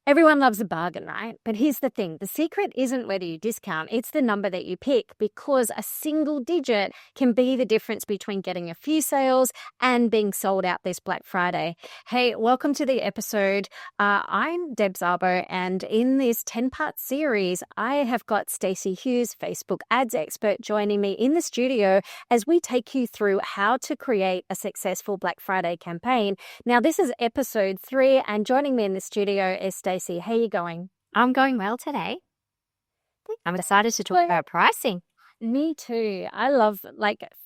Everyone loves a bargain, right? But here's the thing. The secret isn't whether you discount, it's the number that you pick, because a single digit can be the difference between getting a few sales and being sold out this Black Friday. Hey, welcome to the episode. I'm Deb Szabo, and in this 10-part series, I have got Stacey Hughes, Facebook ads expert, joining me in the studio as we take you through how to create a successful Black Friday campaign. Now, this is episode 3, and joining me in the studio is Stacey. How are you going? I'm going well today. I'm excited to talk about pricing. Me too. I love,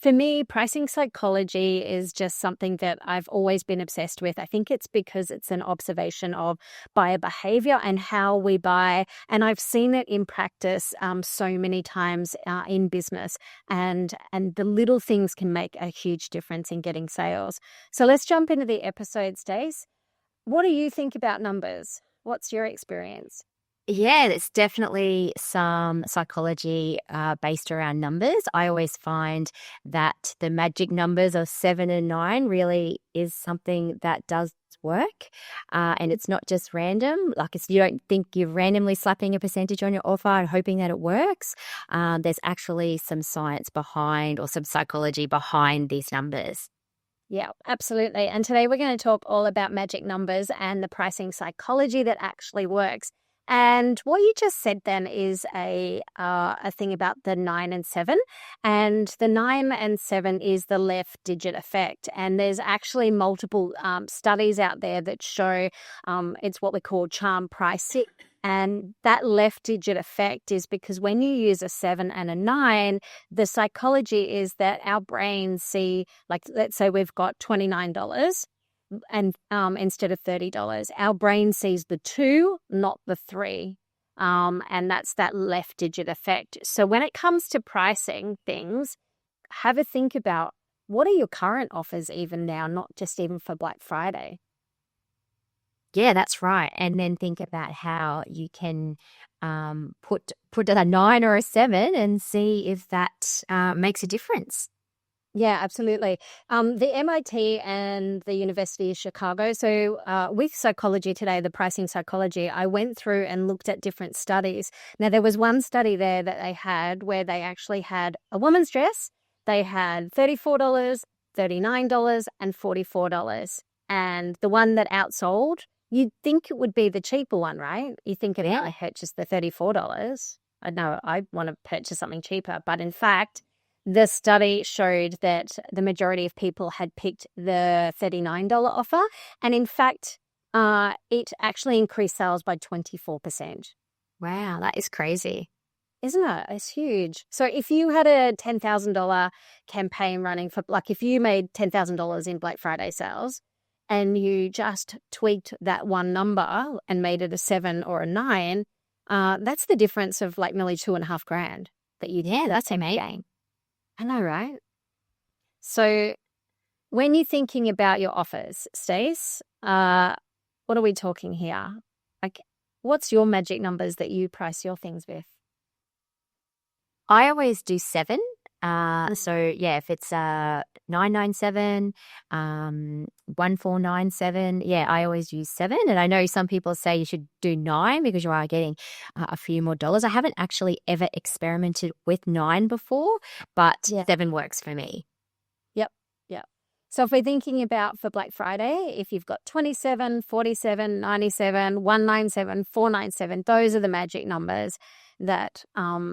for me, pricing psychology is just something that I've always been obsessed with. I think it's because it's an observation of buyer behavior and how we buy. And I've seen it in practice so many times in business. And the little things can make a huge difference in getting sales. So let's jump into the episode, Stace. What do you think about numbers? What's your experience? Yeah, it's definitely some psychology based around numbers. I always find that the magic numbers of 7 and 9 really is something that does work. And it's not just random. You don't think you're randomly slapping a percentage on your offer and hoping that it works. There's actually some science behind, or some psychology behind, these numbers. Yeah, absolutely. And today we're going to talk all about magic numbers and the pricing psychology that actually works. And what you just said then is a thing about the 9 and 7. And the 9 and 7 is the left digit effect. And there's actually multiple studies out there that show it's what we call charm pricing. And that left digit effect is because when you use a 7 and a 9, the psychology is that our brains see, let's say we've got $29 and instead of $30, our brain sees the 2, not the 3. And that's that left digit effect. So when it comes to pricing things, have a think about, what are your current offers even now, not just even for Black Friday? Yeah, that's right. And then think about how you can put a 9 or a 7 and see if that makes a difference. Yeah, absolutely. The MIT and the University of Chicago. So with psychology today, the pricing psychology, I went through and looked at different studies. Now, there was one study there that they had where they actually had a woman's dress. They had $34, $39, and $44. And the one that outsold, you'd think it would be the cheaper one, right? You think I purchased the $34. I know I want to purchase something cheaper. But in fact, the study showed that the majority of people had picked the $39 offer. And in fact, it actually increased sales by 24%. Wow, that is crazy. Isn't it? It's huge. So if you had a $10,000 campaign running for, if you made $10,000 in Black Friday sales, and you just tweaked that one number and made it a 7 or a 9, that's the difference of nearly $2,500 that you. Yeah, that's amazing. I know, right? So when you're thinking about your offers, Stace, what are we talking here? What's your magic numbers that you price your things with? I always do 7. So yeah, if it's 997, 1497, I always use 7. And I know some people say you should do 9 because you are getting a few more dollars. I haven't actually ever experimented with 9 before, but 7 works for me. Yep. So if we're thinking about for Black Friday, if you've got 27, 47, 97, 197, 497, those are the magic numbers that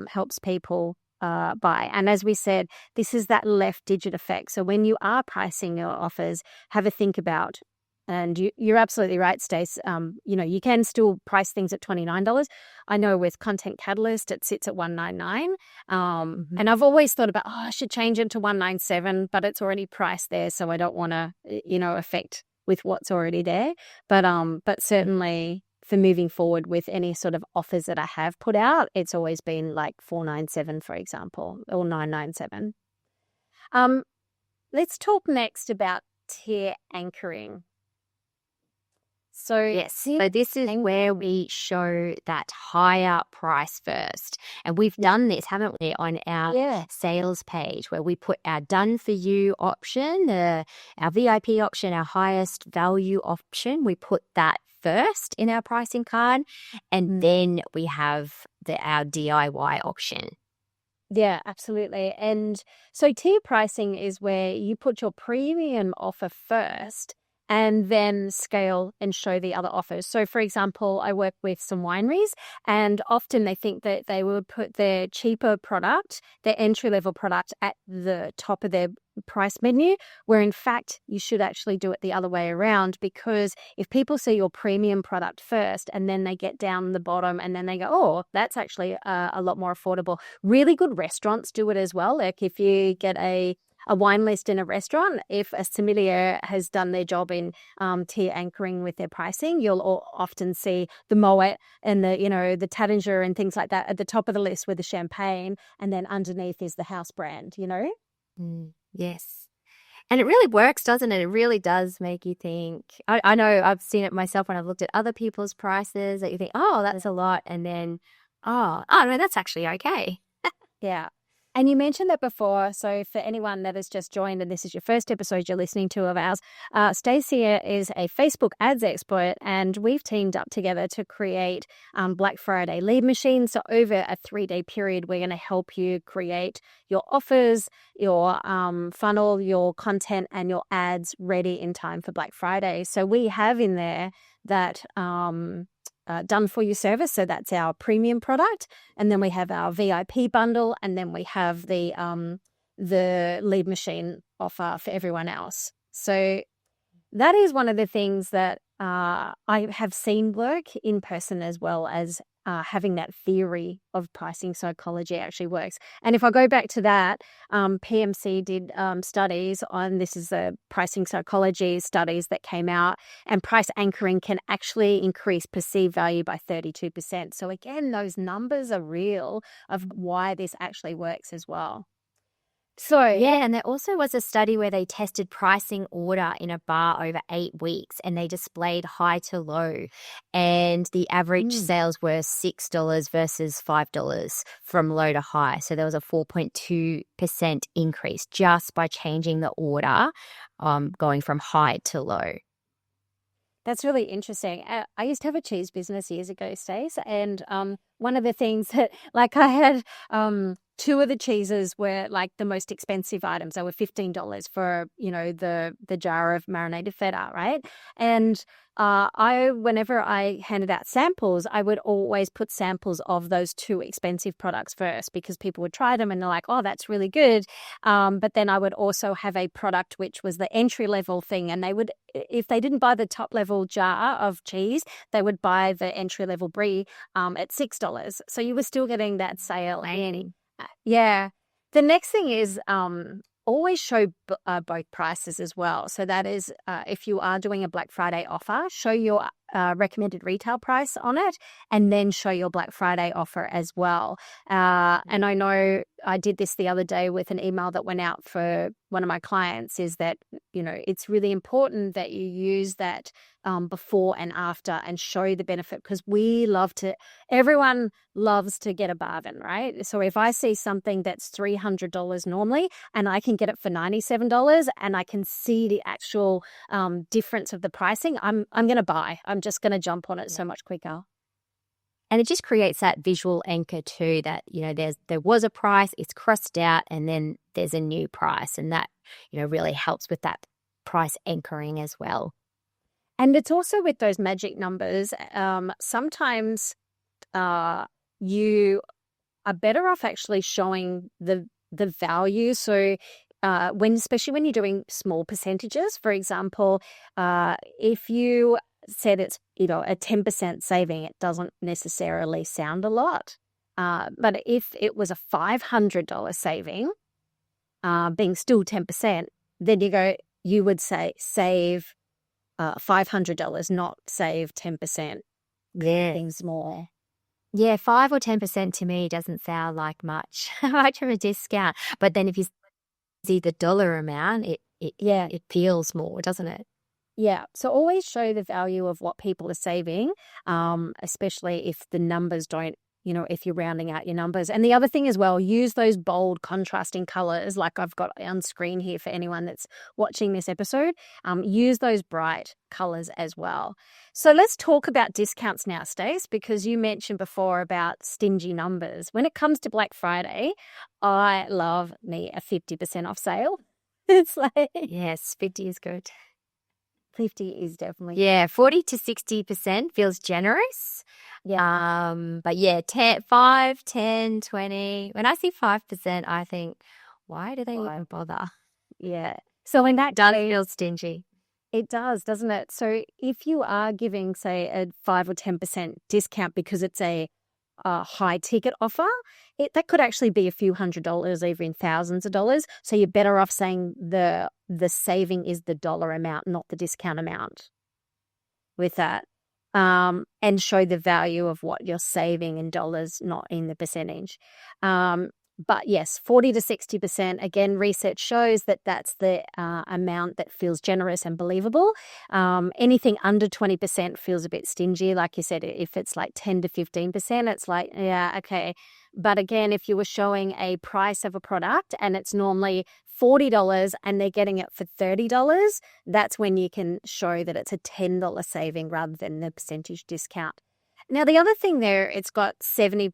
helps people buy. And as we said, this is that left digit effect. So when you are pricing your offers, have a think about, and you're absolutely right, Stace. You can still price things at $29. I know with Content Catalyst, it sits at $199. And I've always thought about, I should change it to $197, but it's already priced there, so I don't want to, affect with what's already there. But certainly, for moving forward with any sort of offers that I have put out, it's always been like $497, for example, or $997. Let's talk next about tier anchoring. So yes, so this is where we show that higher price first. And we've done this, haven't we, on our sales page, where we put our done for you option, our VIP option, our highest value option. We put that first in our pricing card, and then we have our DIY option. Yeah, absolutely. And so tier pricing is where you put your premium offer first and then scale and show the other offers. So, for example, I work with some wineries, and often they think that they would put their cheaper product, their entry-level product, at the top of their price menu, where in fact you should actually do it the other way around, because if people see your premium product first and then they get down the bottom and then they go, oh, that's actually a lot more affordable. Really good restaurants do it as well. Like if you get a wine list in a restaurant, if a sommelier has done their job in tier anchoring with their pricing, you'll often see the Moet and the Taittinger and things like that at the top of the list with the champagne, and then underneath is the house brand, Yes. And it really works, doesn't it? It really does make you think. I know I've seen it myself when I've looked at other people's prices, that you think, oh, that's a lot. And then, oh, no, that's actually okay. Yeah. And you mentioned that before. So for anyone that has just joined and this is your first episode you're listening to of ours, Stacey is a Facebook ads expert, and we've teamed up together to create Black Friday lead machines. So over a 3-day period, we're going to help you create your offers, your funnel, your content, and your ads ready in time for Black Friday. So we have in there that done for you service. So that's our premium product. And then we have our VIP bundle. And then we have the lead machine offer for everyone else. So that is one of the things that I have seen work in person, as well as having that theory of pricing psychology actually works. And if I go back to that, PMC did studies on, this is the pricing psychology studies that came out, and price anchoring can actually increase perceived value by 32%. So again, those numbers are real of why this actually works as well. So, yeah, and there also was a study where they tested pricing order in a bar over 8 weeks, and they displayed high to low, and the average sales were $6 versus $5 from low to high. So there was a 4.2% increase just by changing the order, going from high to low. That's really interesting. I used to have a cheese business years ago, Stace, and one of the things that, like, I had 2 of the cheeses were like the most expensive items. They were $15 for, the jar of marinated feta, right? And whenever I handed out samples, I would always put samples of those 2 expensive products first, because people would try them and they're like, oh, that's really good. But then I would also have a product which was the entry level thing. And they would, if they didn't buy the top level jar of cheese, they would buy the entry level brie at $6. So you were still getting that sale. Yeah. The next thing is always show both prices as well. So that is, if you are doing a Black Friday offer, show your recommended retail price on it, and then show your Black Friday offer as well. And I know I did this the other day with an email that went out for one of my clients, is that, it's really important that you use that before and after and show the benefit, because everyone loves to get a bargain, right? So if I see something that's $300 normally and I can get it for $97 and I can see the actual difference of the pricing, I'm going to buy. I'm just going to jump on it so much quicker. And it just creates that visual anchor too, that, there was a price, it's crossed out, and then there's a new price. And that, really helps with that price anchoring as well. And it's also with those magic numbers. Sometimes you are better off actually showing the value. So especially when you're doing small percentages, for example, if you said it's a 10% saving, it doesn't necessarily sound a lot. But if it was a $500 saving, being still 10%, then you would say save $500, not save 10%. Yeah, things more. Yeah, 5 or 10% to me doesn't sound like much of a discount. But then if you see the dollar amount, it feels more, doesn't it? Yeah. So always show the value of what people are saving, especially if the numbers don't, if you're rounding out your numbers. And the other thing as well, use those bold contrasting colors like I've got on screen here for anyone that's watching this episode. Use those bright colors as well. So let's talk about discounts now, Stace, because you mentioned before about stingy numbers. When it comes to Black Friday, I love me a 50% off sale. It's like, Yes, 50 is good. 50 is definitely. Yeah, 40 to 60% feels generous. Yeah. But yeah, 10, 5, 10, 20. When I see 5%, I think, why do they even bother? Yeah. So in that Does case, feel stingy. it does, doesn't it? So if you are giving, say, a 5 or 10% discount because it's a high ticket offer, that could actually be a few $100s, even thousands of dollars. So you're better off saying the saving is the dollar amount, not the discount amount with that. And show the value of what you're saving in dollars, not in the percentage. But yes, 40 to 60%, again, research shows that that's the amount that feels generous and believable. Anything under 20% feels a bit stingy. Like you said, if it's like 10 to 15%, it's like, yeah, okay. But again, if you were showing a price of a product and it's normally $40 and they're getting it for $30, that's when you can show that it's a $10 saving rather than the percentage discount. Now, the other thing there, it's got 70%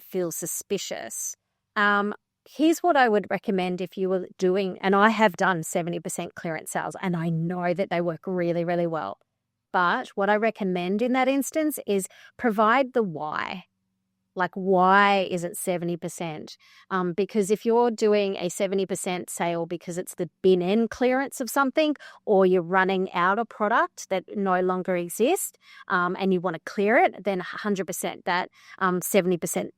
feels suspicious. Here's what I would recommend if you were doing, and I have done 70% clearance sales, and I know that they work really, really well. But what I recommend in that instance is provide the why. Like, why is it 70%? Because if you're doing a 70% sale because it's the bin end clearance of something, or you're running out of product that no longer exists, and you want to clear it, then 100% that 70%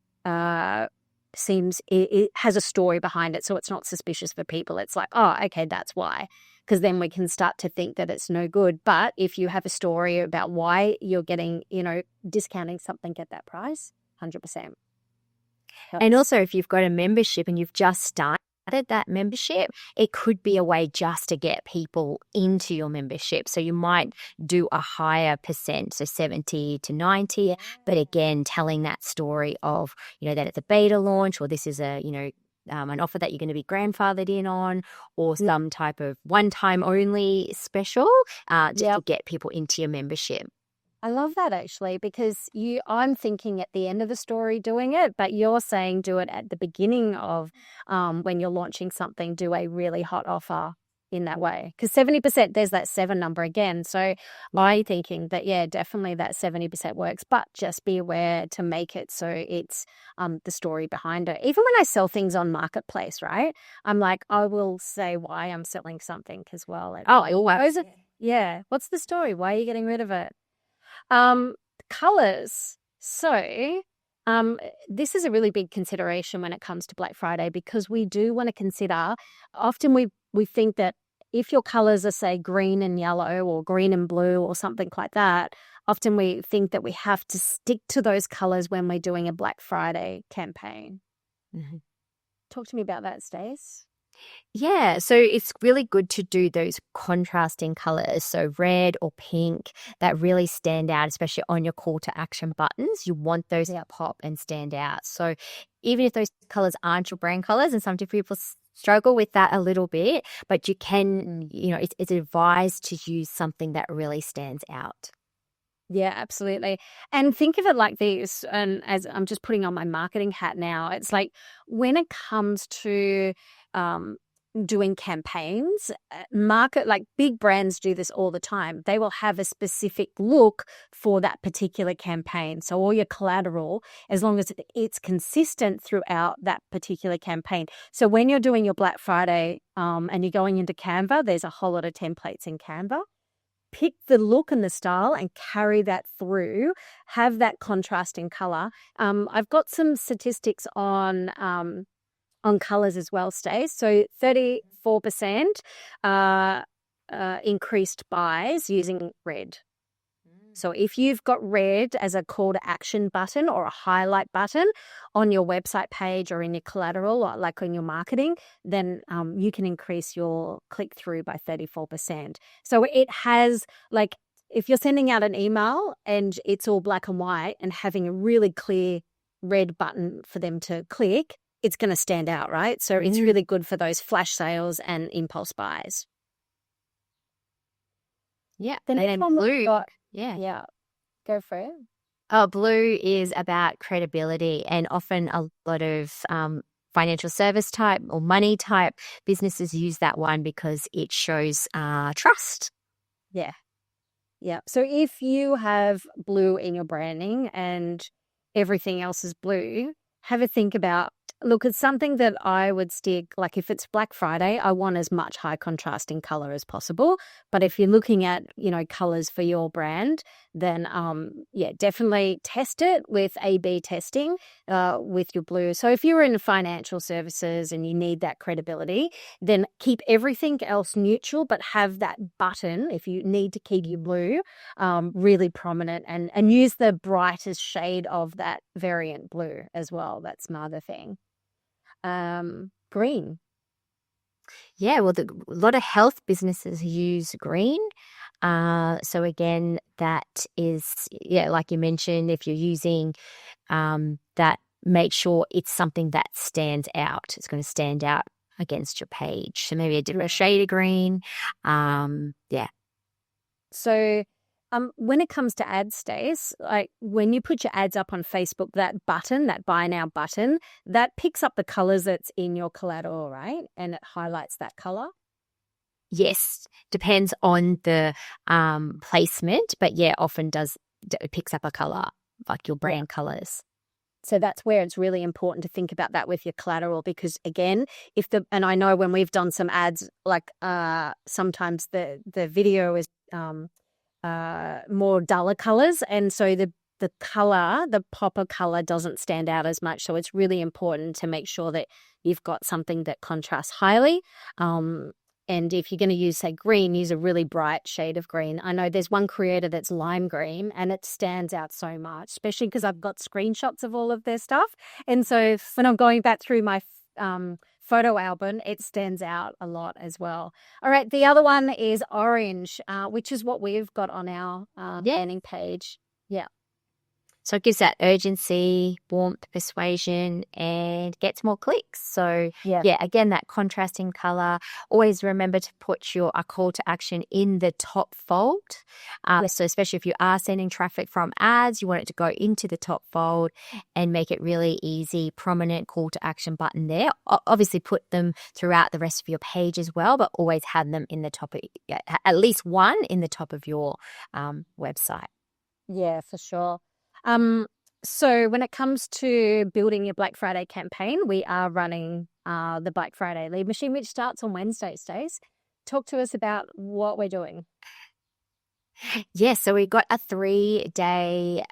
seems it has a story behind it, so it's not suspicious for people. It's like, oh, okay, that's why, because then we can start to think that it's no good. But if you have a story about why you're getting, discounting something at that price, 100%. And also, if you've got a membership and you've just started that membership, it could be a way just to get people into your membership. So you might do a higher percent, so 70 to 90, but again, telling that story of, that it's a beta launch, or this is an offer that you're going to be grandfathered in on, or some type of one-time only special, just to get people into your membership. I love that, actually, because I'm thinking at the end of the story doing it, but you're saying do it at the beginning of when you're launching something, do a really hot offer in that way. Because 70%, there's that 7 number again. So I'm thinking that, yeah, definitely that 70% works, but just be aware to make it so it's the story behind it. Even when I sell things on Marketplace, right, I'm like, I will say why I'm selling something as well. Yeah. What's the story? Why are you getting rid of it? Colors. So, this is a really big consideration when it comes to Black Friday, because we do want to consider, often we think that if your colors are, say, green and yellow or green and blue or something like that, often we think that we have to stick to those colors when we're doing a Black Friday campaign. Mm-hmm. Talk to me about that, Stace. Yeah, so it's really good to do those contrasting colors, so red or pink, that really stand out, especially on your call to action buttons. You want those to pop and stand out. So even if those colors aren't your brand colors, and some people struggle with that a little bit, but you can, it's advised to use something that really stands out. Yeah, absolutely. And think of it like this, and as I'm just putting on my marketing hat now, it's like when it comes to doing campaigns, like big brands do this all the time. They will have a specific look for that particular campaign. So all your collateral, as long as it's consistent throughout that particular campaign. So when you're doing your Black Friday and you're going into Canva, there's a whole lot of templates in Canva. Pick the look and the style and carry that through. Have that contrasting color. I've got some statistics on colors as well, Stace. So 34% increased buys using red. So if you've got red as a call to action button or a highlight button on your website page or in your collateral, or like on your marketing, then you can increase your click through by 34%. So it has, like, if you're sending out an email and it's all black and white and having a really clear red button for them to click, it's going to stand out, right? So it's really good for those flash sales and impulse buys. Yeah. The And next then one we've blue. got, Yeah. go for it. Oh, blue is about credibility, and often a lot of financial service type or money type businesses use that one because it shows trust. Yeah. Yeah. So if you have blue in your branding and everything else is blue, have a think about, look, it's something that I would stick, like if it's Black Friday, I want as much high contrasting color as possible. But if you're looking at, colors for your brand, then definitely test it with A/B testing with your blue. So if you're in financial services and you need that credibility, then keep everything else neutral, but have that button, if you need to keep your blue, really prominent, and use the brightest shade of that variant blue as well. That's another thing. Green. Yeah, well, a lot of health businesses use green. So again, that is, like you mentioned, if you're using that, make sure it's something that stands out. It's going to stand out against your page. So maybe a different shade of green. Yeah. So when it comes to ad stays, like when you put your ads up on Facebook, that button, that buy now button, that picks up the colors that's in your collateral, right? And it highlights that color. Yes, depends on the placement, but yeah, often it picks up a color, like your brand colors. So that's where it's really important to think about that with your collateral, because again, and I know when we've done some ads, like sometimes the video is more duller colors, and so the color, the popper color, doesn't stand out as much. So it's really important to make sure that you've got something that contrasts highly. And if you're going to use, say, green, use a really bright shade of green. I know there's one creator that's lime green, and it stands out so much, especially because I've got screenshots of all of their stuff. And so when I'm going back through my photo album, it stands out a lot as well. All right, the other one is orange, which is what we've got on our landing page. Yeah. So it gives that urgency, warmth, persuasion, and gets more clicks. So again, that contrasting color. Always remember to put a call to action in the top fold. So especially if you are sending traffic from ads, you want it to go into the top fold and make it really easy, prominent call to action button there. Obviously put them throughout the rest of your page as well, but always have them in the top, at least one in the top of your website. Yeah, for sure. So when it comes to building your Black Friday campaign, we are running the Black Friday lead machine, which starts on Wednesday, Stace. Talk to us about what we're doing. Yes, so we got a 3-day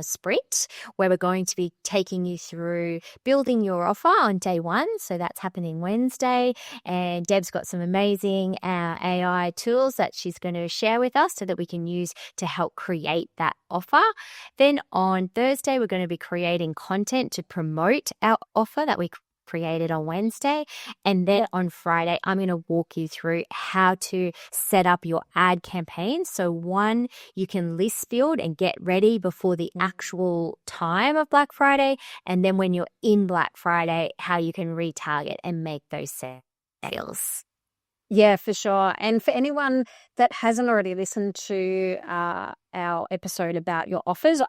sprint where we're going to be taking you through building your offer on day one. So that's happening Wednesday. And Deb's got some amazing AI tools that she's going to share with us so that we can use to help create that offer. Then on Thursday, we're going to be creating content to promote our offer that we created on Wednesday. And then on Friday, I'm going to walk you through how to set up your ad campaign. So one, you can list build and get ready before the actual time of Black Friday. And then when you're in Black Friday, how you can retarget and make those sales. Yeah, for sure. And for anyone that hasn't already listened to our episode about your offers,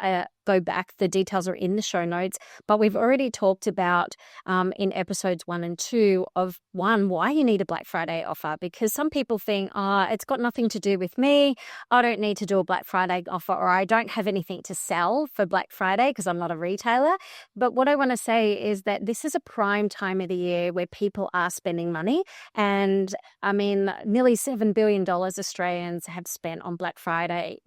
go back. The details are in the show notes. But we've already talked about in episodes 1 and 2 of why you need a Black Friday offer, because some people think, it's got nothing to do with me. I don't need to do a Black Friday offer, or I don't have anything to sell for Black Friday because I'm not a retailer. But what I want to say is that this is a prime time of the year where people are spending money. And I mean, nearly $7 billion Australians have spent on Black Friday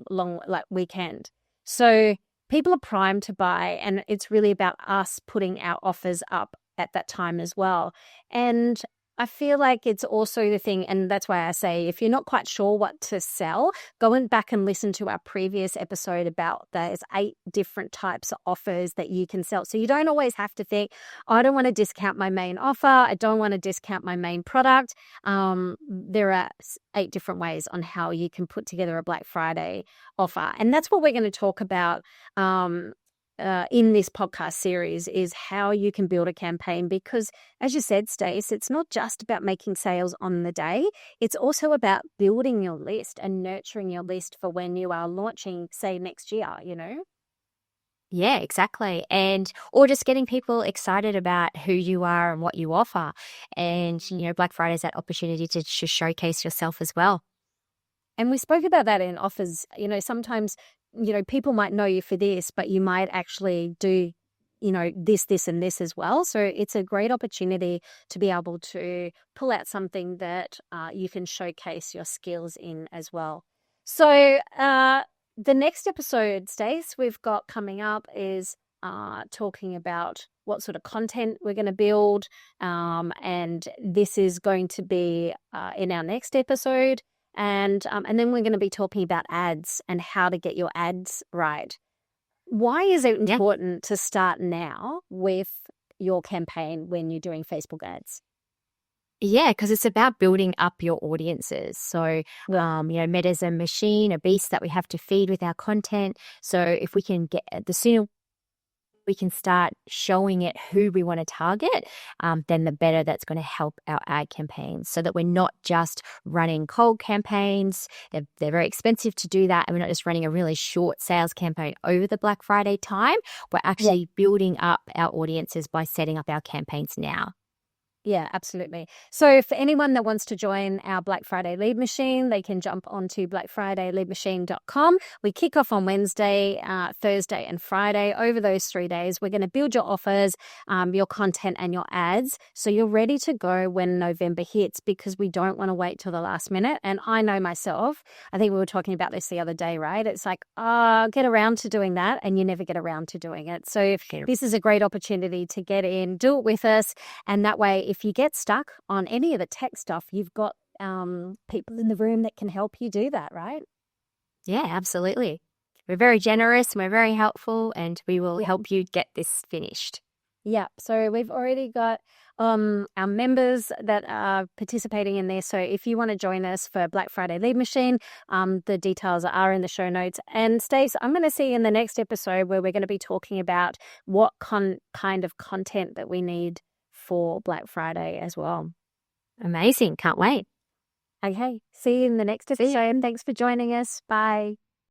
weekend. So people are primed to buy, and it's really about us putting our offers up at that time as well. And I feel like it's also the thing, and that's why I say if you're not quite sure what to sell, go back and listen to our previous episode about there's 8 different types of offers that you can sell. So you don't always have to think, I don't want to discount my main offer. I don't want to discount my main product. There are 8 different ways on how you can put together a Black Friday offer. And that's what we're going to talk about in this podcast series is how you can build a campaign, because as you said, Stace, it's not just about making sales on the day. It's also about building your list and nurturing your list for when you are launching, say, next year, you know? Yeah, exactly. Or just getting people excited about who you are and what you offer. And, Black Friday is that opportunity to showcase yourself as well. And we spoke about that in offers. Sometimes, people might know you for this, but you might actually do, this, and this as well. So it's a great opportunity to be able to pull out something that you can showcase your skills in as well. So the next episode, Stace, we've got coming up is talking about what sort of content we're going to build. And this is going to be in our next episode. And then we're going to be talking about ads and how to get your ads right. Why is it important to start now with your campaign when you're doing Facebook ads? Yeah, because it's about building up your audiences. So, Meta's a machine, a beast that we have to feed with our content. So if we can the sooner we can start showing it who we want to target, then the better that's going to help our ad campaigns, so that we're not just running cold campaigns. They're very expensive to do that. And we're not just running a really short sales campaign over the Black Friday time. We're actually building up our audiences by setting up our campaigns now. Yeah, absolutely. So for anyone that wants to join our Black Friday lead machine, they can jump onto blackfridayleadmachine.com. We kick off on Wednesday, Thursday and Friday. Over those 3 days, we're going to build your offers, your content and your ads, so you're ready to go when November hits, because we don't want to wait till the last minute. And I know myself, I think we were talking about this the other day, right? It's like, get around to doing that, and you never get around to doing it. So this is a great opportunity to get in, do it with us, and that way, if you get stuck on any of the tech stuff, you've got people in the room that can help you do that, right? Yeah, absolutely. We're very generous, and we're very helpful, and we will help you get this finished. Yeah, so we've already got our members that are participating in this. So if you want to join us for Black Friday Lead Machine, the details are in the show notes. And Stace, I'm going to see you in the next episode where we're going to be talking about what kind of content that we need for Black Friday as well. Amazing. Can't wait. Okay. See you in the next episode. Thanks for joining us. Bye.